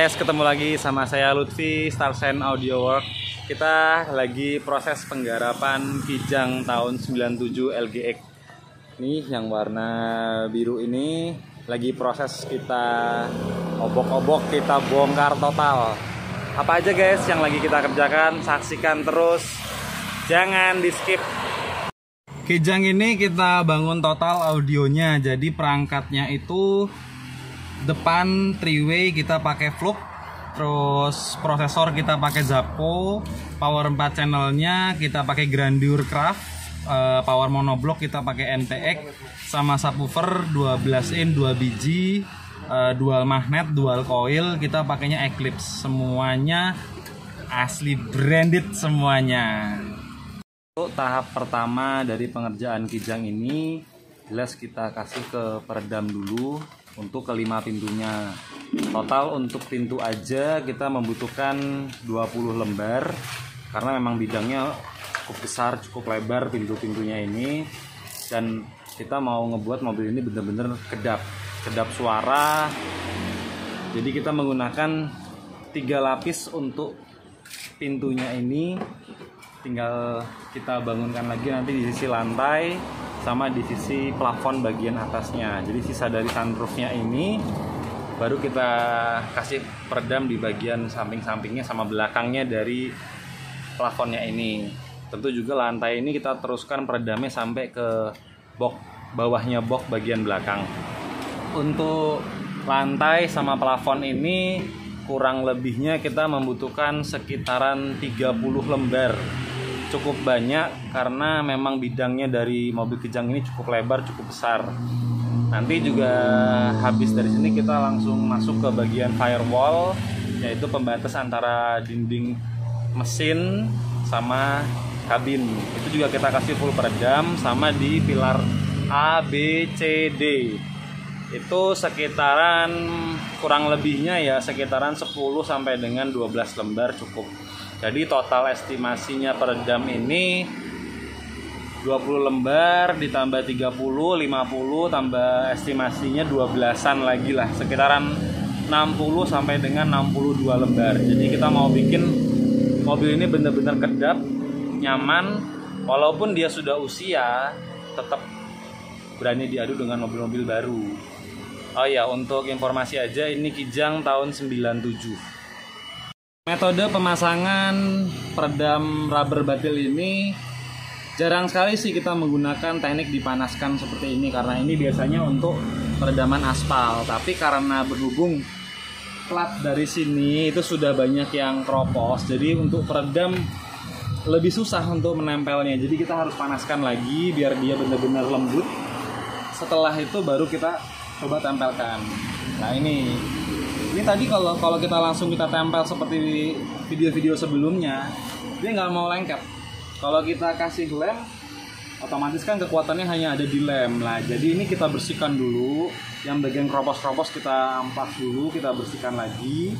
guys, ketemu lagi sama saya Lutfi, Starsen Audio Work. Kita lagi proses penggarapan Kijang tahun 97 LGX. Nih yang warna biru ini lagi proses kita obok-obok, kita bongkar total. Apa aja guys yang lagi kita kerjakan, saksikan terus, jangan di skip. Kijang ini kita bangun total audionya, jadi perangkatnya itu depan 3-way kita pakai Fluke, terus prosesor kita pakai Zappo, power 4 channelnya kita pakai Grandeur Craft, power monoblock kita pakai NTX, sama subwoofer 12 in 2 biji, dual magnet, dual coil, kita pakainya Eclipse, semuanya asli branded semuanya. Untuk tahap pertama dari pengerjaan Kijang ini, jelas kita kasih ke peredam dulu untuk kelima pintunya. Total untuk pintu aja kita membutuhkan 20 lembar karena memang bidangnya cukup besar, cukup lebar pintu-pintunya ini, dan kita mau ngebuat mobil ini bener-bener kedap suara. Jadi kita menggunakan 3 lapis untuk pintunya ini. Tinggal kita bangunkan lagi nanti di sisi lantai sama di sisi plafon bagian atasnya. Jadi sisa dari sunroofnya ini baru kita kasih peredam di bagian samping-sampingnya sama belakangnya dari plafonnya ini. Tentu juga lantai ini kita teruskan peredamnya sampai ke box bawahnya, box bagian belakang. Untuk lantai sama plafon ini kurang lebihnya kita membutuhkan sekitaran 30 lembar. Cukup banyak karena memang bidangnya dari mobil Kijang ini cukup lebar, cukup besar. Nanti juga habis dari sini kita langsung masuk ke bagian firewall, yaitu pembatas antara dinding mesin sama kabin. Itu juga kita kasih full peredam, sama di pilar A, B, C, D. Itu sekitaran kurang lebihnya ya sekitaran 10 sampai dengan 12 lembar cukup. Jadi total estimasinya peredam ini 20 lembar ditambah 30, 50 tambah estimasinya 12-an lagi lah, sekitaran 60 sampai dengan 62 lembar. Jadi kita mau bikin mobil ini benar-benar kedap, nyaman, walaupun dia sudah usia tetap berani diadu dengan mobil-mobil baru. Oh ya, untuk informasi aja, ini Kijang tahun 97. Metode pemasangan peredam rubber batil ini jarang sekali sih kita menggunakan teknik dipanaskan seperti ini, karena ini biasanya untuk peredaman aspal. Tapi karena berhubung plat dari sini itu sudah banyak yang keropos, jadi untuk peredam lebih susah untuk menempelnya. Jadi kita harus panaskan lagi biar dia benar-benar lembut. Setelah itu baru kita coba tempelkan. Nah ini tadi kalau kita langsung kita tempel seperti video-video sebelumnya, dia nggak mau lengket. Kalau kita kasih lem, otomatis kan kekuatannya hanya ada di lem. Nah jadi ini kita bersihkan dulu, yang bagian keropos-keropos kita ampas dulu, kita bersihkan lagi.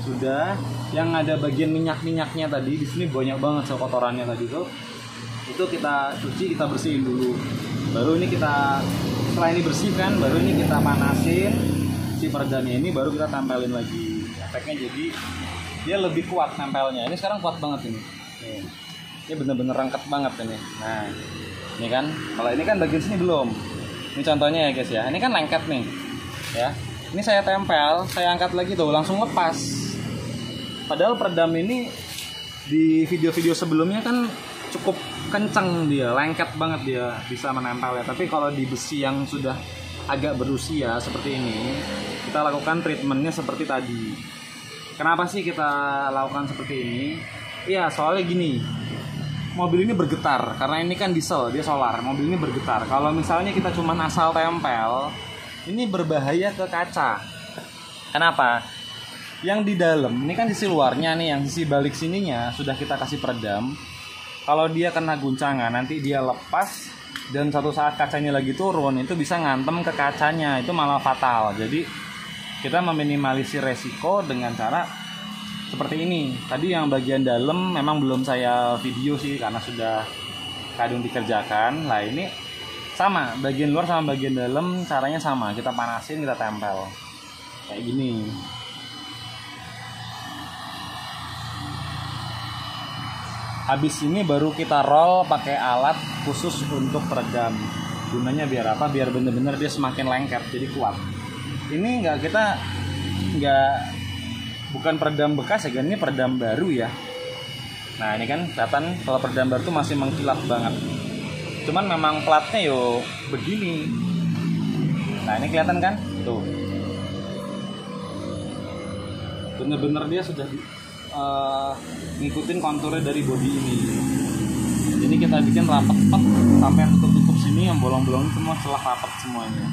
Sudah, yang ada bagian minyak-minyaknya tadi di sini banyak banget kotorannya tadi tuh. Itu kita cuci, kita bersihin dulu. Baru ini kita, setelah ini bersihkan, baru ini kita panasin si peredamnya ini, baru kita tempelin lagi. Efeknya jadi dia lebih kuat tempelnya. Ini sekarang kuat banget ini. Ini bener-bener rangket banget ini. Nah, ini kan, kalau ini kan bagian sini belum. Ini contohnya ya guys ya. Ini kan lengket nih, ya. Ini saya tempel, saya angkat lagi tuh, langsung lepas. Padahal peredam ini di video-video sebelumnya kan cukup kencang dia, lengket banget dia bisa menempel ya. Tapi kalau di besi yang sudah agak berusia seperti ini, kita lakukan treatmentnya seperti tadi. Kenapa sih kita lakukan seperti ini? Iya, soalnya gini, mobil ini bergetar karena ini kan diesel, dia solar. Mobil ini bergetar. Kalau misalnya kita cuma asal tempel, ini berbahaya ke kaca. Kenapa? Yang di dalam, ini kan sisi luarnya nih, yang sisi balik sininya sudah kita kasih peredam. Kalau dia kena guncangan, nanti dia lepas, dan satu saat kacanya lagi turun, itu bisa ngantem ke kacanya, itu malah fatal. Jadi kita meminimalisir resiko dengan cara seperti ini. Tadi yang bagian dalam memang belum saya video sih karena sudah kadung dikerjakan. Nah ini sama, bagian luar sama bagian dalam caranya sama, kita panasin, kita tempel kayak gini. Habis ini baru kita roll pakai alat khusus untuk peredam. Gunanya biar apa? Biar bener-bener dia semakin lengket, jadi kuat. Ini bukan peredam bekas ya, ini peredam baru ya. Nah ini kan kelihatan kalau peredam baru tuh masih mengkilap banget. Cuman memang platnya yo begini. Nah ini kelihatan kan? Tuh. Bener-bener dia sudah ngikutin konturnya dari bodi ini. Jadi kita bikin rapet sampai yang tutup sini, yang bolong-bolong semua celah rapet semuanya.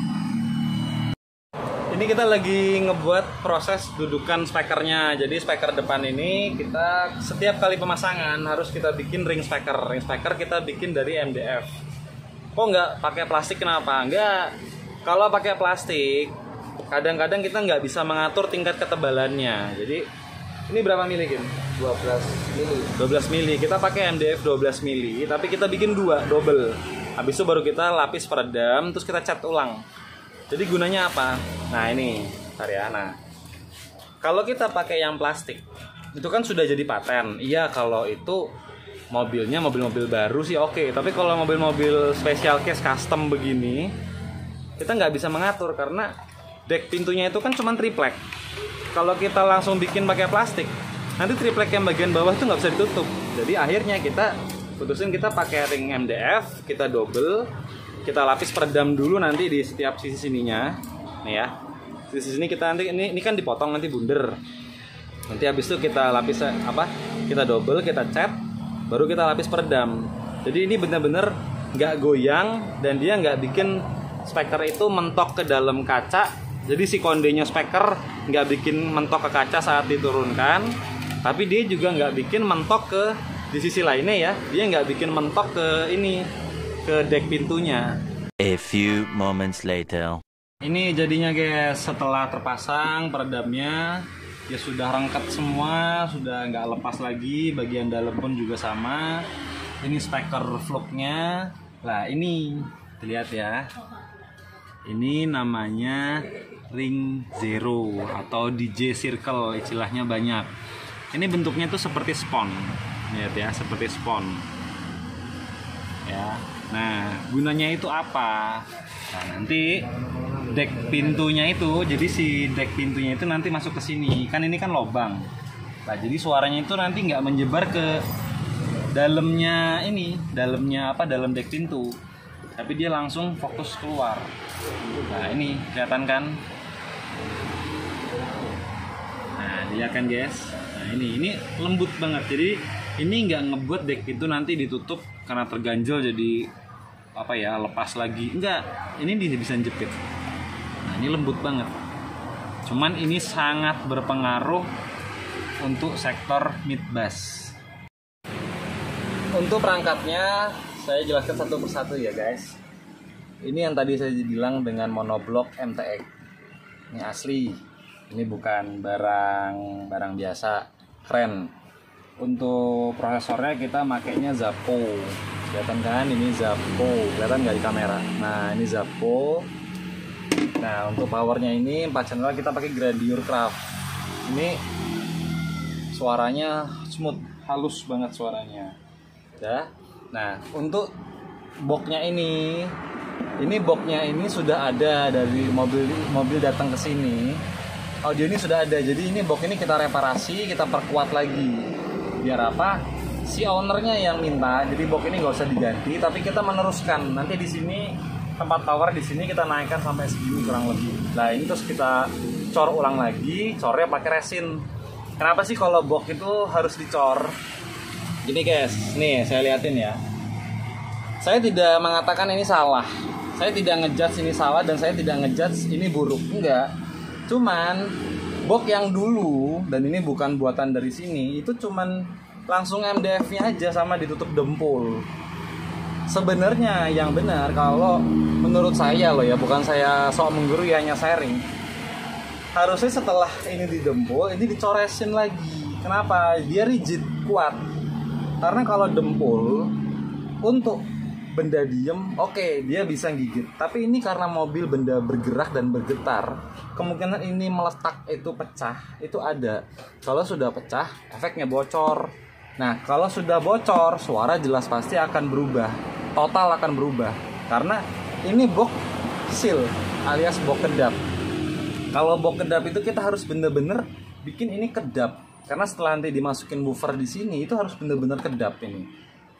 Ini kita lagi ngebuat proses dudukan spekernya. Jadi speker depan ini kita setiap kali pemasangan harus kita bikin ring speker. Ring speker kita bikin dari MDF. Kok nggak pakai plastik, kenapa? Nggak. Kalau pakai plastik kadang-kadang kita nggak bisa mengatur tingkat ketebalannya. Jadi ini berapa mili, Kim? 12 mili. 12 mili. Kita pakai MDF 12 mili, tapi kita bikin double. Habis itu baru kita lapis peredam, terus kita cat ulang. Jadi gunanya apa? Nah ini, bentar ya. Nah, kalau kita pakai yang plastik, itu kan sudah jadi paten. Iya, kalau itu mobilnya mobil-mobil baru sih oke. Tapi kalau mobil-mobil special case custom begini, kita nggak bisa mengatur karena deck pintunya itu kan cuma triplek. Kalau kita langsung bikin pakai plastik, nanti triplek yang bagian bawah itu nggak bisa ditutup. Jadi akhirnya kita putusin kita pakai ring MDF, kita double, kita lapis peredam dulu nanti di setiap sisi sininya. Nih ya, sisi sini kita nanti ini kan dipotong nanti bunder. Nanti habis itu kita lapis kita double, kita cat, baru kita lapis peredam. Jadi ini benar-benar nggak goyang dan dia nggak bikin speker itu mentok ke dalam kaca. Jadi si kondenya speker nggak bikin mentok ke kaca saat diturunkan, tapi dia juga nggak bikin mentok ke di sisi lainnya ya. Dia nggak bikin mentok ke deck pintunya. A few moments later. Ini jadinya guys, setelah terpasang peredamnya, ya sudah rengket semua, sudah nggak lepas lagi. Bagian dalam pun juga sama. Ini speker vlognya. Nah ini lihat ya. Ini namanya ring zero atau DJ circle, istilahnya banyak. Ini bentuknya tuh seperti spon, lihat ya, seperti spon. Ya, nah gunanya itu apa? Nah nanti deck pintunya itu, jadi si deck pintunya itu nanti masuk ke sini. Kan ini kan lobang. Nah jadi suaranya itu nanti nggak menyebar ke dalamnya dalam deck pintu. Tapi dia langsung fokus keluar. Nah ini kelihatan kan? Nah dia kan guys. Nah ini lembut banget. Jadi ini nggak ngebuat deck itu nanti ditutup karena terganjel jadi lepas lagi. Enggak. Ini dia bisa jepit. Nah ini lembut banget. Cuman ini sangat berpengaruh untuk sektor mid bass. Untuk perangkatnya saya jelaskan satu persatu ya guys. Ini yang tadi saya bilang dengan monoblok MTX. Ini asli. Ini bukan barang biasa. Keren. Untuk prosesornya kita makainya Zappo. Kelihatan kan? Ini Zappo. Kelihatan nggak di kamera? Nah ini Zappo. Nah untuk powernya ini 4 channel kita pakai Grandeur Craft. Ini suaranya smooth, halus banget suaranya. Ya. Nah, untuk boxnya ini boxnya ini sudah ada dari mobil datang ke sini. Audio ini sudah ada. Jadi ini box ini kita reparasi, kita perkuat lagi. Biar apa? Si ownernya yang minta. Jadi box ini nggak usah diganti, tapi kita meneruskan. Nanti di sini tempat power di sini kita naikkan sampai segini kurang lebih. Nah, ini terus kita cor ulang lagi, cornya pakai resin. Kenapa sih kalau box itu harus dicor? Gini guys, nih saya liatin ya. Saya tidak mengatakan ini salah. Saya tidak ngejudge ini salah dan saya tidak ngejudge ini buruk. Enggak. Cuman box yang dulu dan ini bukan buatan dari sini, itu cuman langsung MDF-nya aja sama ditutup dempul. Sebenarnya yang benar kalau menurut saya loh ya, bukan saya sok menggurui, hanya sharing. Harusnya setelah ini didempul, ini dicoresin lagi. Kenapa? Dia rigid, kuat. Karena kalau dempul untuk benda diem, oke, dia bisa gigit. Tapi ini karena mobil benda bergerak dan bergetar, kemungkinan ini meletak itu pecah, itu ada. Kalau sudah pecah, efeknya bocor. Nah, kalau sudah bocor, suara jelas pasti akan berubah, total akan berubah. Karena ini box seal alias box kedap. Kalau box kedap itu kita harus bener-bener bikin ini kedap. Karena setelah nanti dimasukin woofer di sini itu harus bener-bener kedap ini.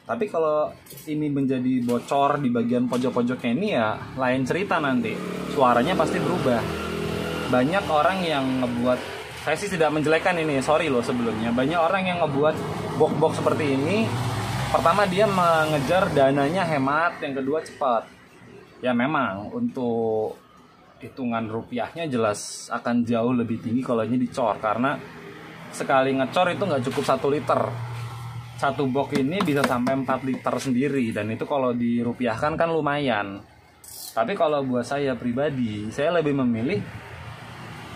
Tapi kalau ini menjadi bocor di bagian pojok-pojoknya ini ya lain cerita nanti. Suaranya pasti berubah. Banyak orang yang ngebuat, saya sih tidak menjelekan ini, sorry loh sebelumnya. Banyak orang yang ngebuat box-box seperti ini. Pertama dia mengejar dananya hemat, yang kedua cepat. Ya memang untuk hitungan rupiahnya jelas akan jauh lebih tinggi kalau ini dicor. Karena sekali ngecor itu nggak cukup 1 liter. Satu box ini bisa sampai 4 liter sendiri. Dan itu kalau dirupiahkan kan lumayan. Tapi kalau buat saya pribadi, saya lebih memilih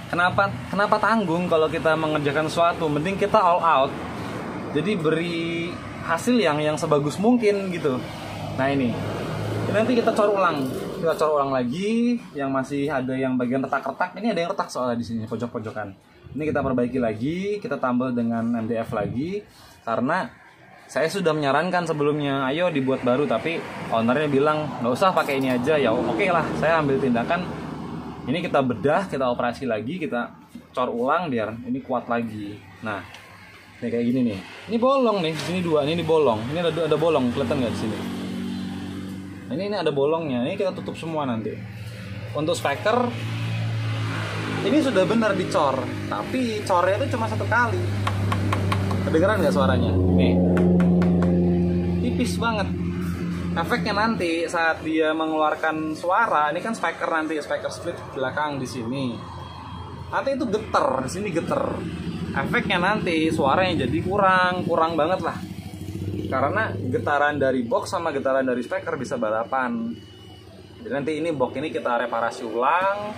Kenapa tanggung kalau kita mengerjakan sesuatu? Mending kita all out. Jadi beri hasil yang sebagus mungkin gitu. Nah ini nanti kita cor ulang. Kita cor ulang lagi. Yang masih ada yang bagian retak-retak. Ini ada yang retak soalnya di sini pojok-pojokan. Ini kita perbaiki lagi. Kita tambal dengan MDF lagi. Karena saya sudah menyarankan sebelumnya, ayo dibuat baru. Tapi ownernya bilang nggak usah pakai ini aja. Ya oke lah, saya ambil tindakan. Ini kita bedah, kita operasi lagi, kita cor ulang biar ini kuat lagi. Nah, ini kayak gini nih. Ini bolong nih, sini 2, ini bolong. Ini ada bolong, kelihatan nggak di sini? Ini ada bolongnya. Ini kita tutup semua nanti. Untuk speaker, ini sudah benar dicor, tapi cornya itu cuma 1 kali. Kedengeran nggak suaranya? Nih, tipis banget. Efeknya nanti saat dia mengeluarkan suara, ini kan speaker nanti, speaker split belakang di sini. Nanti itu geter, di sini geter. Efeknya nanti suaranya jadi kurang banget lah. Karena getaran dari box sama getaran dari speaker bisa balapan. Jadi nanti ini box ini kita reparasi ulang,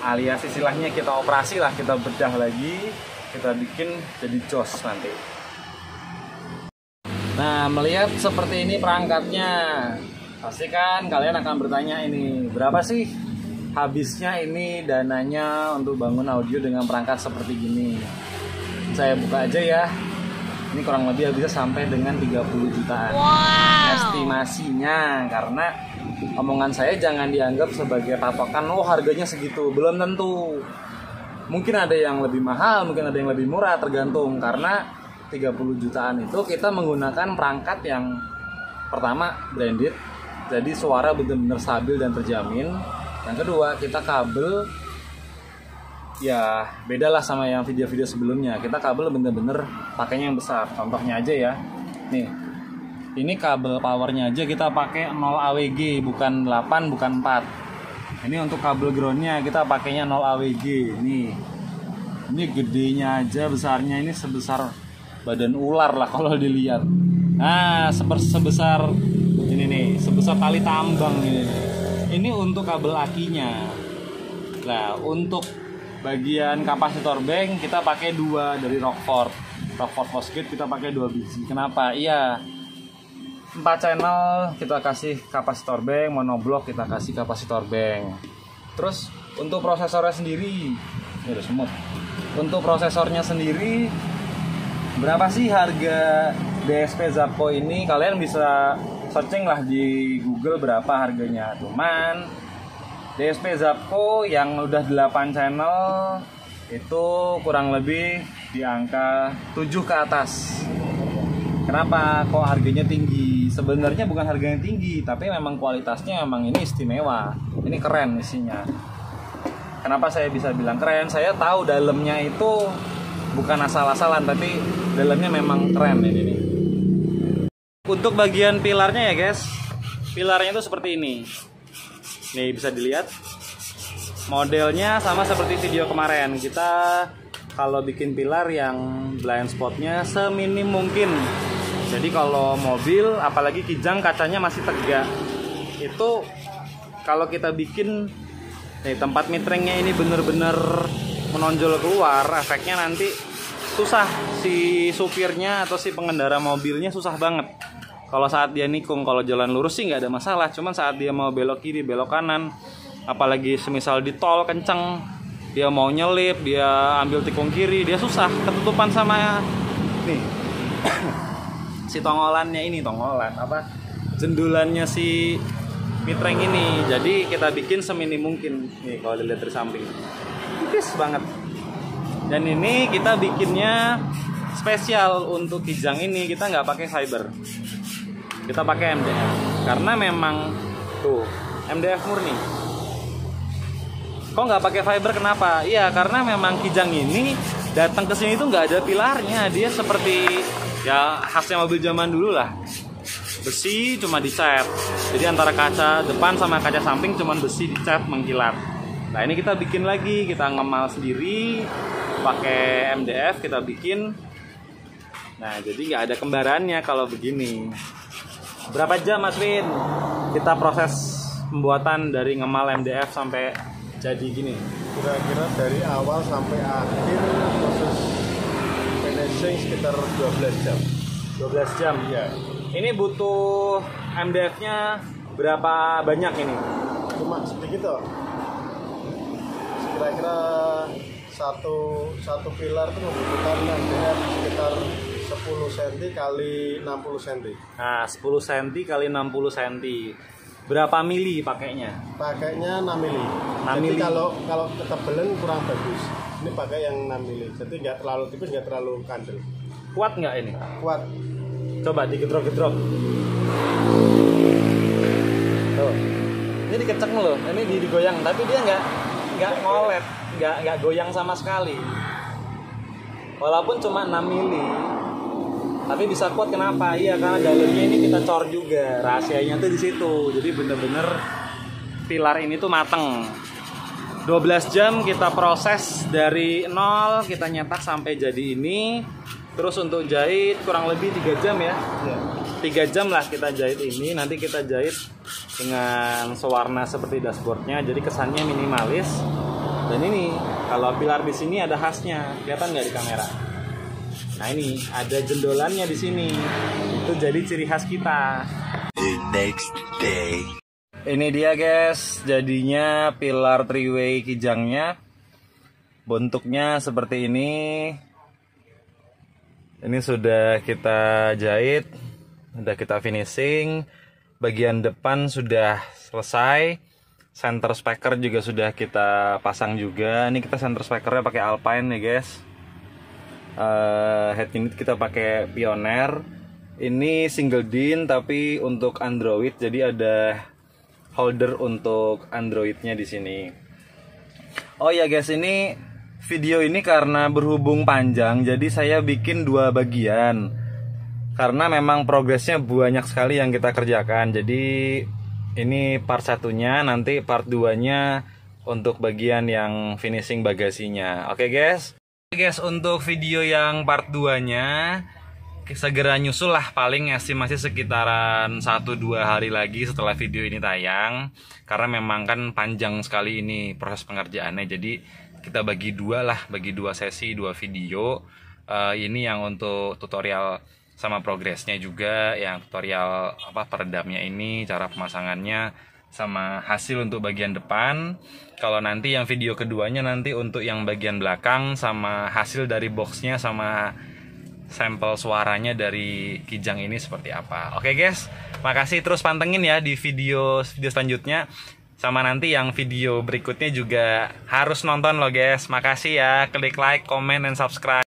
alias istilahnya kita operasi lah, kita bedah lagi, kita bikin jadi jos nanti. Nah, melihat seperti ini perangkatnya, pasti kan kalian akan bertanya ini, berapa sih habisnya ini dananya untuk bangun audio dengan perangkat seperti gini? Saya buka aja ya. Ini kurang lebih bisa sampai dengan 30 jutaan. Wow. Estimasinya, karena omongan saya jangan dianggap sebagai patokan, oh harganya segitu, belum tentu. Mungkin ada yang lebih mahal, mungkin ada yang lebih murah, tergantung. Karena 30 jutaan itu kita menggunakan perangkat yang pertama branded, jadi suara benar-benar stabil dan terjamin. Yang kedua, kita kabel ya bedalah sama yang video-video sebelumnya. Kita kabel benar-benar pakainya yang besar. Contohnya aja ya, nih ini kabel powernya aja kita pakai 0 AWG, bukan 8, bukan 4. Ini untuk kabel groundnya kita pakainya 0 AWG. Ini gedenya aja, besarnya ini sebesar badan ular lah kalau dilihat. Nah, sebesar ini nih, sebesar tali tambang ini. Ini untuk kabel akinya. Nah, untuk bagian kapasitor bank kita pakai 2 dari Rockford Fosgate, kita pakai 2 biji. Kenapa? Iya, 4 channel kita kasih kapasitor bank, monoblok kita kasih kapasitor bank. Terus untuk prosesornya sendiri, ini udah semut. Untuk prosesornya sendiri, berapa sih harga DSP Zapco ini? Kalian bisa searching lah di Google berapa harganya. Cuman DSP Zapco yang udah 8 channel itu kurang lebih di angka 7 ke atas. Kenapa kok harganya tinggi? Sebenarnya bukan harganya tinggi, tapi memang kualitasnya memang ini istimewa. Ini keren isinya. Kenapa saya bisa bilang keren? Saya tahu dalamnya itu bukan asal-asalan, tapi dalamnya memang keren ini nih. Untuk bagian pilarnya ya guys, pilarnya itu seperti ini. Nih bisa dilihat, modelnya sama seperti video kemarin. Kita kalau bikin pilar yang blind spotnya seminim mungkin. Jadi kalau mobil, apalagi kijang kacanya masih tegak, itu kalau kita bikin tempat mitringnya ini bener-bener menonjol keluar, efeknya nanti susah, si supirnya atau si pengendara mobilnya susah banget. Kalau saat dia nikung, kalau jalan lurus sih nggak ada masalah, cuman saat dia mau belok kiri, belok kanan, apalagi semisal di tol kenceng, dia mau nyelip, dia ambil tikung kiri, dia susah, ketutupan sama nih si tongolannya ini, jendulannya si mitreng ini. Jadi kita bikin semini mungkin. Nih kalau dilihat dari samping, tipis banget. Dan ini kita bikinnya spesial untuk kijang ini, kita nggak pakai fiber, kita pakai MDF karena memang tuh MDF murni. Kok nggak pakai fiber? Kenapa? Iya, karena memang kijang ini datang ke sini tuh nggak ada pilarnya, dia seperti ya khasnya mobil zaman dulu lah, besi cuma dicat. Jadi antara kaca depan sama kaca samping cuma besi dicat mengkilat. Nah ini kita bikin lagi, kita ngemal sendiri pakai MDF, kita bikin. Nah jadi nggak ada kembarannya kalau begini. Berapa jam Mas Win kita proses pembuatan dari ngemal MDF sampai jadi gini? Kira-kira dari awal sampai akhir proses finishing sekitar 12 jam. 12 jam? Iya. Ini butuh MDF-nya berapa banyak ini? Cuma sedikit toh. Kira-kira satu pilar itu membutuhkan MDF sekitar 10 cm kali 60 cm. Nah, 10 cm kali 60 cm. Berapa mili pakainya? Pakainya 6 mili. 6 Jadi mili. kalau ketebalan kurang bagus. Ini pakai yang 6 mili. Jadi nggak terlalu tipis, nggak terlalu kandel. Kuat nggak ini? Kuat. Coba digedrok-gedrok. Tuh. Ini dikecek loh. Ini digoyang, tapi dia nggak ngolet, nggak goyang sama sekali. Walaupun cuma 6 mili. Tapi bisa kuat, kenapa? Iya, karena dalamnya ini kita cor juga. Rahasianya tuh di situ. Jadi bener-bener pilar ini tuh mateng. 12 jam kita proses dari nol, kita nyetak sampai jadi ini. Terus untuk jahit kurang lebih 3 jam ya. 3 jam lah kita jahit ini. Nanti kita jahit dengan sewarna seperti dashboardnya. Jadi kesannya minimalis. Dan ini kalau pilar di sini ada khasnya. Kelihatan nggak di kamera? Nah ini ada jendolannya di sini. Itu jadi ciri khas kita. The next day. Ini dia guys, jadinya pilar three-way kijangnya. Bentuknya seperti ini. Ini sudah kita jahit, sudah kita finishing. Bagian depan sudah selesai. Center speaker juga sudah kita pasang juga. Ini kita center speakernya pakai Alpine ya guys. Head unit kita pakai Pioneer. Ini single DIN tapi untuk Android, jadi ada holder untuk Androidnya di sini. Oh ya guys, ini video ini karena berhubung panjang, jadi saya bikin 2 bagian. Karena memang progresnya banyak sekali yang kita kerjakan. Jadi ini part 1-nya, nanti part 2-nya untuk bagian yang finishing bagasinya. Oke guys. Guys, untuk video yang part 2-nya segera nyusul lah, paling estimasi sekitaran 1-2 hari lagi setelah video ini tayang. Karena memang kan panjang sekali ini proses pengerjaannya, jadi kita bagi 2 lah, bagi 2 sesi, 2 video. Ini yang untuk tutorial sama progresnya juga, yang tutorial peredamnya ini, cara pemasangannya, sama hasil untuk bagian depan. Kalau nanti yang video keduanya nanti untuk yang bagian belakang sama hasil dari boxnya sama sampel suaranya dari kijang ini seperti apa. Oke guys, makasih, terus pantengin ya di video selanjutnya. Sama nanti yang video berikutnya juga harus nonton loh guys. Makasih ya, klik like, comment, dan subscribe.